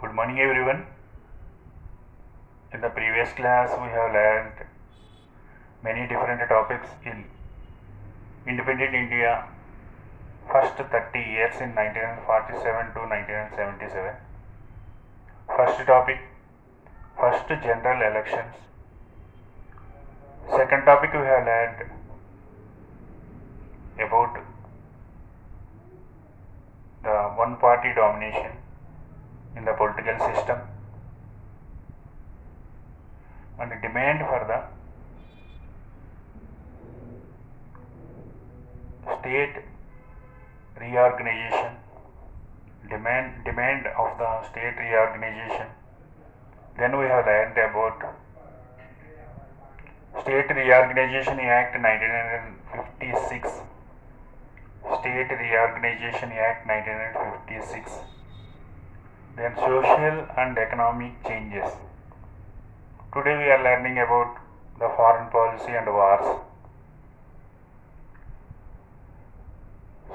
Good morning, everyone. In the previous class, we have learned many different topics in independent India, first 30 years in 1947 to 1977. First topic, first general elections. Second topic, we have learned about the one party domination in the political system and demand for the state reorganization, demand of the state reorganization. Then we have learned about State Reorganization Act 1956, State Reorganization Act 1956, then social and economic changes. Today we are learning about the foreign policy and wars.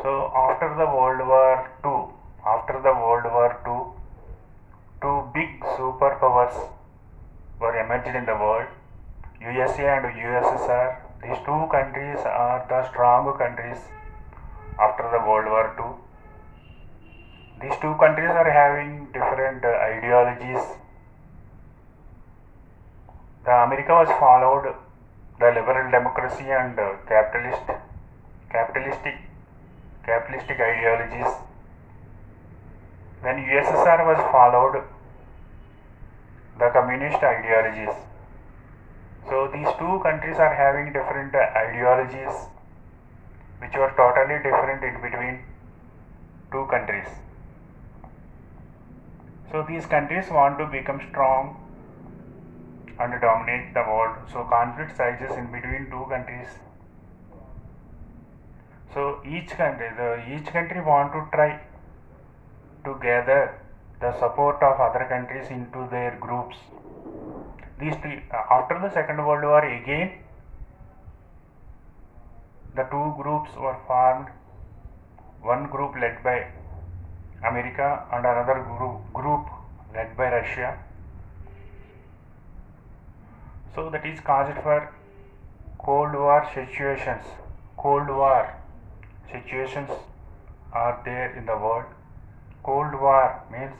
So after the World War II, two big superpowers were emerged in the world, USA and USSR. These two countries are the strong countries after the World War II. These two countries are having different ideologies. The America was followed the liberal democracy and capitalistic ideologies. When USSR was followed the communist ideologies. So these two countries are having different ideologies which were totally different in between two countries. So these countries want to become strong and dominate the world. So conflict arises in between two countries. So each country want to try to gather the support of other countries into their groups. After the Second World War, again the two groups were formed. One group led by America and another group led by Russia. So that is caused for Cold War situations. Cold War situations are there in the world. Cold War means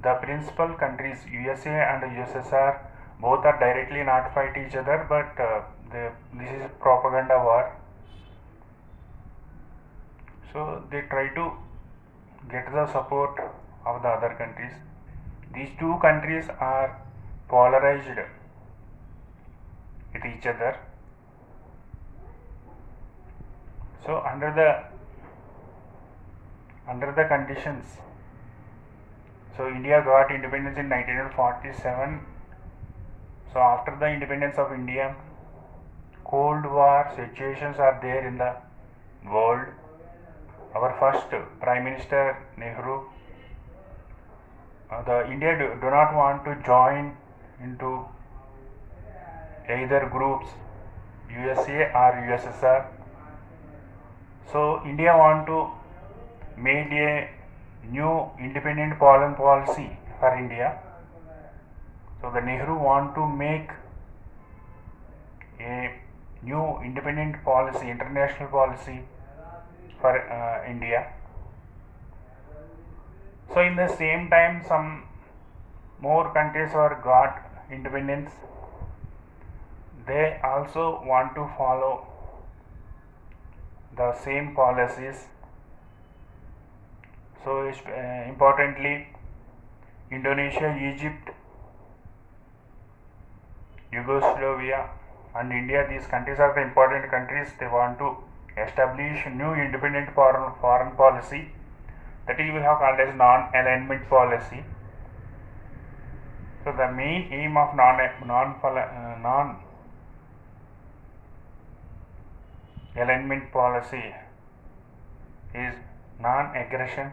the principal countries USA and USSR both are directly not fight each other, but this is propaganda war. So they try to get the support of the other countries. These two countries are polarized with each other. So under the conditions, so India got independence in 1947. So after the independence of India, Cold War situations are there in the world. Our first Prime Minister Nehru, the India do not want to join into either groups, USA or USSR. So India want to make a new independent foreign policy for India. So the Nehru want to make a new independent policy, international policy for India. So in the same time, some more countries were got independence. They also want to follow the same policies. So importantly, Indonesia, Egypt, Yugoslavia and India, these countries are the important countries. They want to establish new independent foreign policy, that is we have called as non-alignment policy. So the main aim of non-alignment policy is non-aggression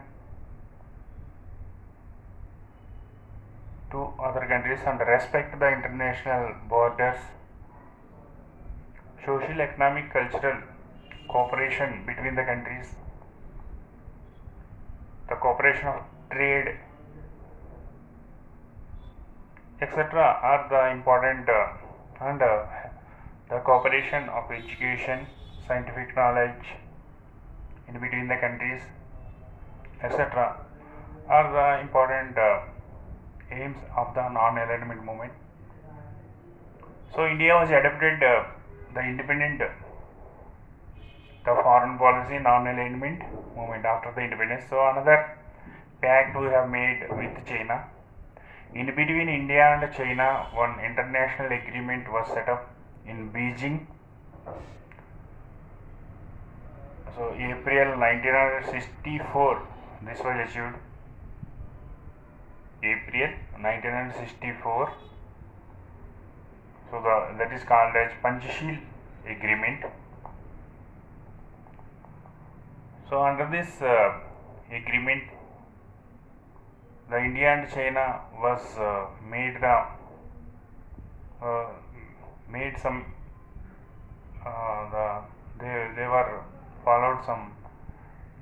to other countries and respect the international borders. Social, economic, cultural cooperation between the countries, the cooperation of trade etc. are the important and the cooperation of education, scientific knowledge in between the countries, etc. are the important aims of the non-alignment movement. So India was adopted the independent, the foreign policy non-alignment movement after the independence. So another pact we have made with China. In between India and China, one international agreement was set up in Beijing. So April 1964, this was achieved. April 1964. So that is called as Panchsheel Agreement. So under this agreement, the India and China was uh, made some they were followed some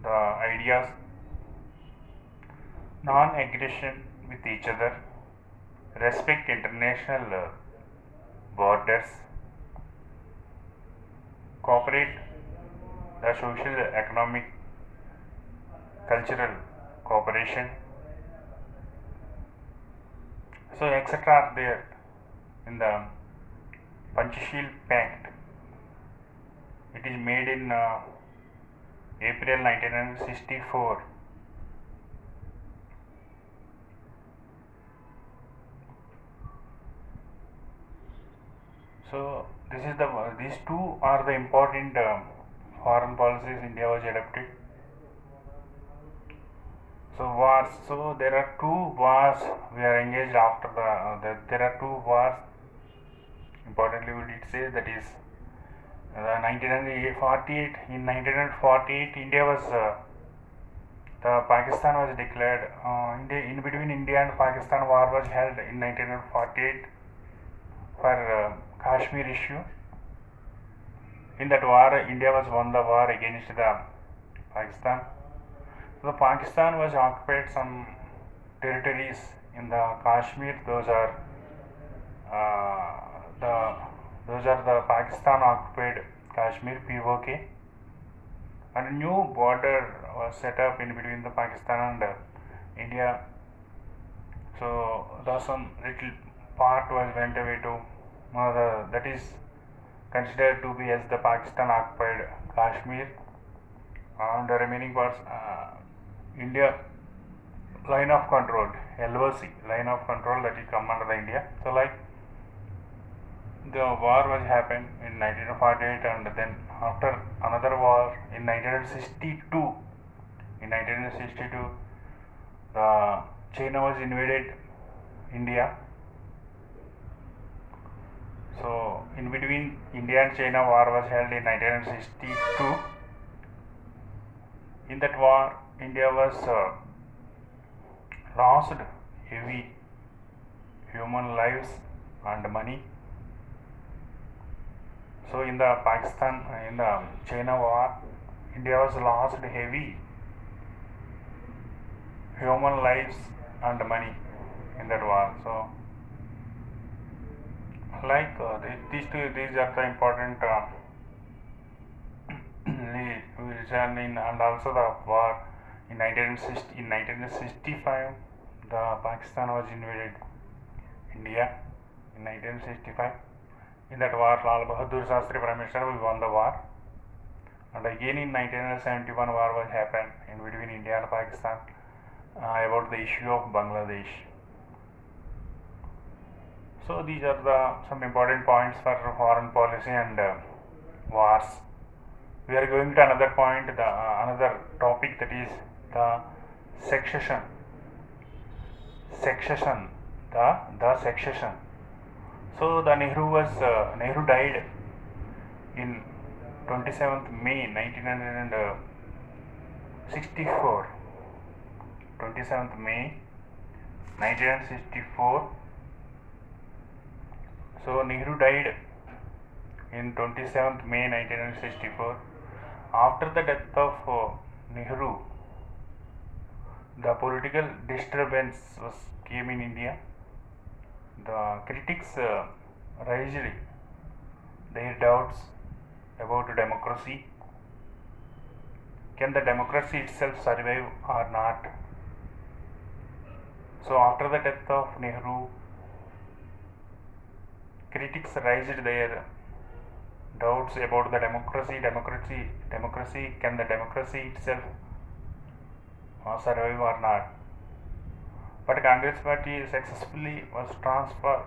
the ideas non-aggression with each other, respect international borders, cooperate the social, economic, cultural cooperation. So etc. are there in the Panchsheel Pact. It is made in April 1964. So these two are the important foreign policies India was adopted. So wars. So there are two wars we are engaged after there are two wars. Importantly, we did say that is 1948. In 1948, India was the Pakistan was declared. In between India and Pakistan, war was held in 1948 for Kashmir issue. In that war, India was won the war against the Pakistan. So Pakistan was occupied some territories in the Kashmir. Those are the Pakistan occupied Kashmir POK, and a new border was set up in between the Pakistan and India. So the some little part was went away to that is considered to be as the Pakistan occupied Kashmir, and the remaining parts India line of control, LOC line of control, that is come under the India. So like the war was happened in 1948, and then after another war in 1962. In 1962, the China was invaded India. So in between India and China, war was held in 1962. In that war, India was lost heavy human lives and money. So in the China war, India was lost heavy human lives and money in that war. So like these are the important reason in, and also the war in 1965, the Pakistan was invaded India in 1965. In that war, Lal Bahadur Shastri Prime Minister, we won the war. And again in 1971, war was happened in between India and Pakistan about the issue of Bangladesh. So these are some important points for foreign policy and wars. We are going to another point, another topic, that is the succession. Succession, the succession. So the Nehru died in 27th May 1964. 27th May 1964. So Nehru died in 27th May 1964. After the death of Nehru, the political disturbance came in India. the critics raised their doubts about democracy. Can the democracy itself survive or not? So after the death of Nehru, critics raised their doubts about the democracy. Can the democracy itself survive or not? But Congress party successfully was transfer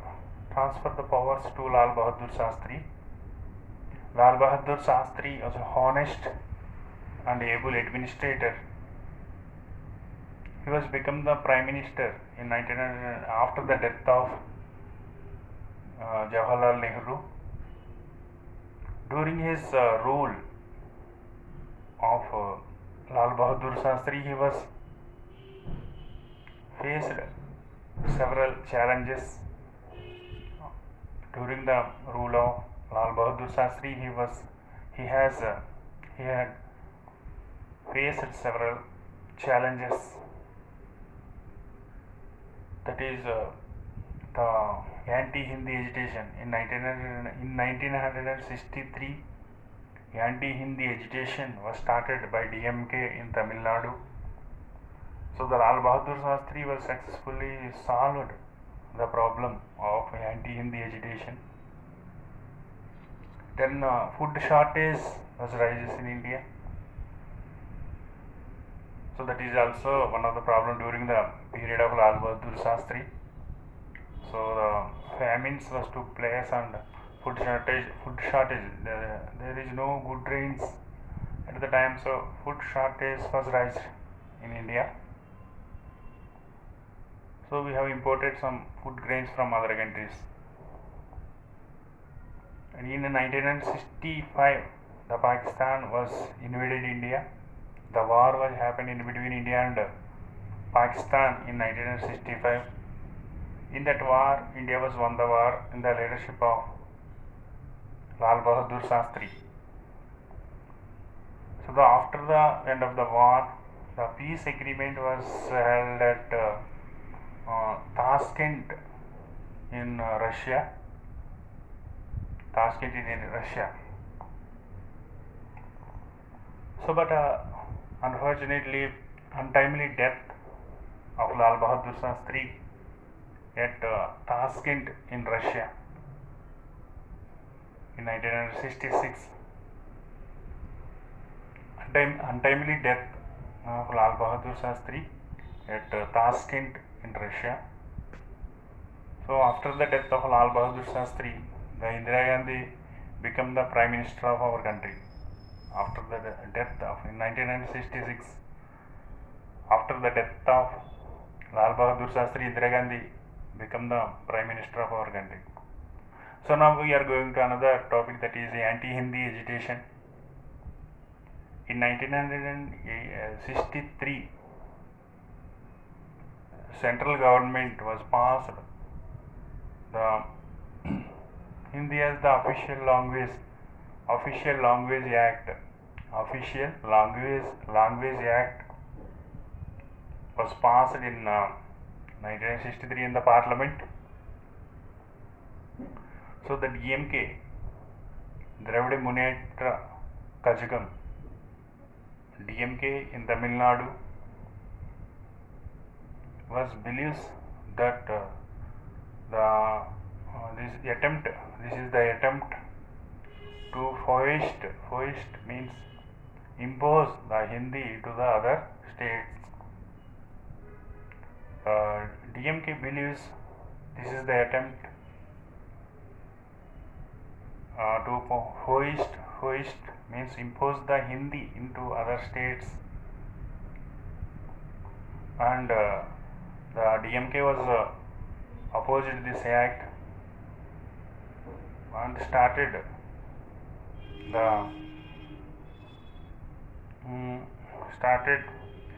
the powers to Lal Bahadur Shastri. Lal Bahadur Shastri was an honest and able administrator. He was become the prime minister in 1900 after the death of Jawaharlal Nehru. During his rule of Lal Bahadur Shastri, he was faced several challenges. During the rule of Lal Bahadur Shastri, he had faced several challenges. That is the anti-Hindi agitation in 1963. Anti-Hindi agitation was started by DMK in Tamil Nadu. So the Lal Bahadur Shastri was successfully solved the problem of anti-Hindi agitation. Then food shortage was rises in India. So that is also one of the problem during the period of Lal Bahadur Shastri. So the famines was took place and food shortage. There is no good rains at the time, so food shortage was raised in India. So we have imported some food grains from other countries. And in 1965, the Pakistan was invaded India. The war was happening in between India and Pakistan in 1965. In that war, India was won the war in the leadership of Lal Bahadur Shastri. So after the end of the war, the peace agreement was held at Tashkent in Russia. So, but unfortunately, untimely death of Lal Bahadur Shastri at Tashkent in Russia in 1966. Untimely death of Lal Bahadur Shastri at Tashkent in Russia. So after the death of Lal Bahadur Shastri, the Indira Gandhi became the prime minister of our country. After the death of in 1966, after the death of Lal Bahadur Shastri, Indira Gandhi became the prime minister of our country. So now we are going to another topic, that is anti-Hindi agitation. In 1963, central government was passed the Hindi as the official language act was passed in 1963 in the parliament. So the DMK, Dravida Munnetra Kazhagam, DMK in Tamil Nadu, believes that this is the attempt to foist means impose the Hindi to the other states. DMK believes this is the attempt to foist means impose the Hindi into other states, and the DMK was opposed this act and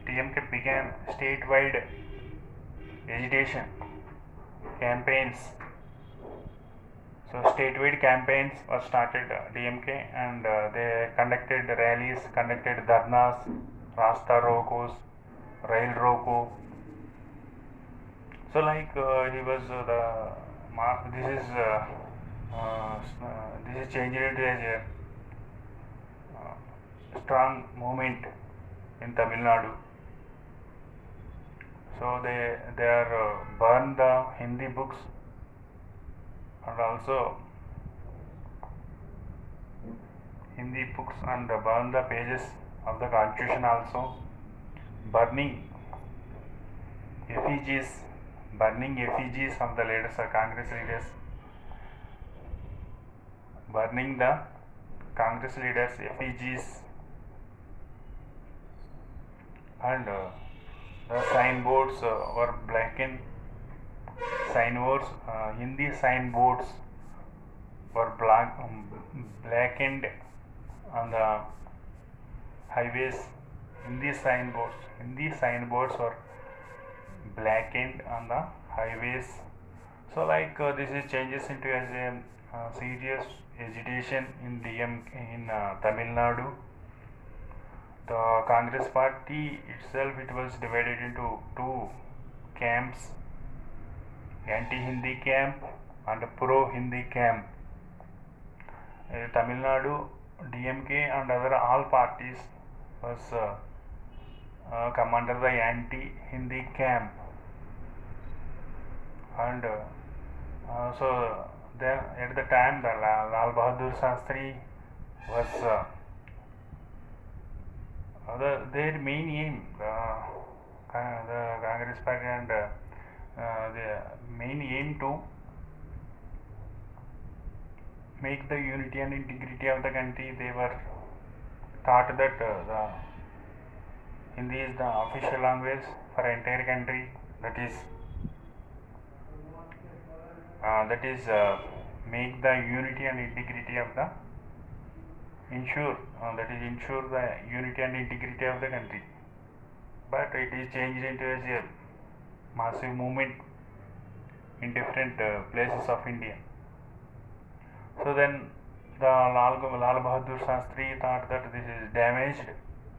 DMK began statewide agitation campaigns. So statewide campaigns were started DMK, and they conducted rallies, conducted dharnas, rasta rokos, rail roko. So like he was the this is changed into a strong movement in Tamil Nadu. So they are burn the Hindi books and also Hindi books and burn the pages of the constitution also, burning effigies, of the leaders, Congress leaders, burning the Congress leaders' effigies, and the signboards were blackened. Signboards, Hindi signboards were blackened on the highways. Hindi signboards were blackened on the highways. So like this is changes into as a serious agitation in Tamil Nadu. The Congress party itself, it was divided into two camps, anti-Hindi camp and pro-Hindi camp. Tamil Nadu DMK and other all parties was come under the anti-Hindi camp, and so then at the time the Lal Bahadur Shastri was their main aim, the Congress party, and the main aim to make the unity and integrity of the country. They were taught that the Hindi is the official language for entire country. That is make the unity and integrity of the ensure the unity and integrity of the country. But it is changed into a massive movement in different places of India. So then the Lal Bahadur Shastri thought that this is damaged.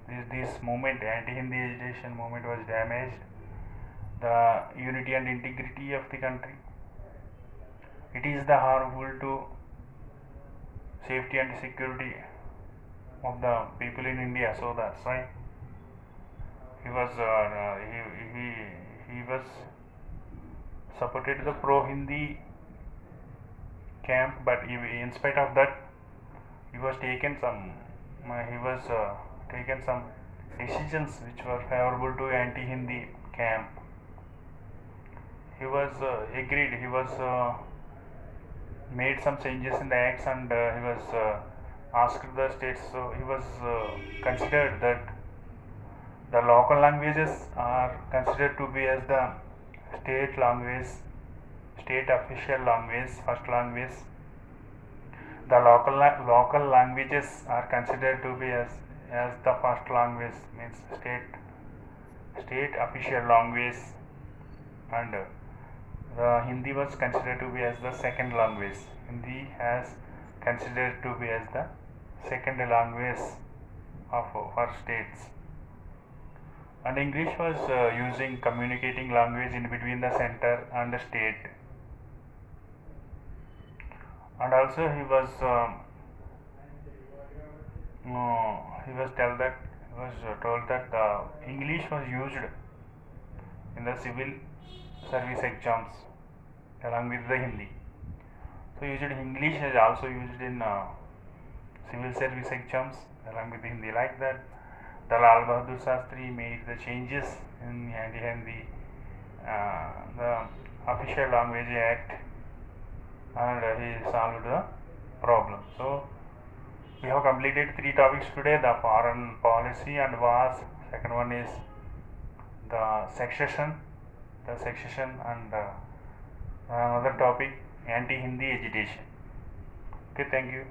This movement, anti-Hindi agitation movement, was damaged the unity and integrity of the country. It is the harmful to safety and security of the people in India. So that's why he was supported the pro-Hindi camp, but in spite of that, he was taken some decisions which were favorable to anti-Hindi camp. He was agreed. He was made some changes in the acts, and he was asked the states. So he was considered that the local languages are considered to be as the state language, state official language, first language. The local languages are considered to be as the first language, means state official language, and the Hindi was considered to be as the second language. Hindi has considered to be as the second language for states, and English was using communicating language in between the center and the state. And also he was told that the English was used in the civil service exams along with the Hindi. So usually English is also used in civil service exams along with Hindi. Like that, the Lal Bahadur Shastri made the changes in Hindi, the official language act, and he solved the problem. So we have completed 3 topics today: the foreign policy and wars. Second one is the succession, and another topic, anti-Hindi agitation. Okay, thank you.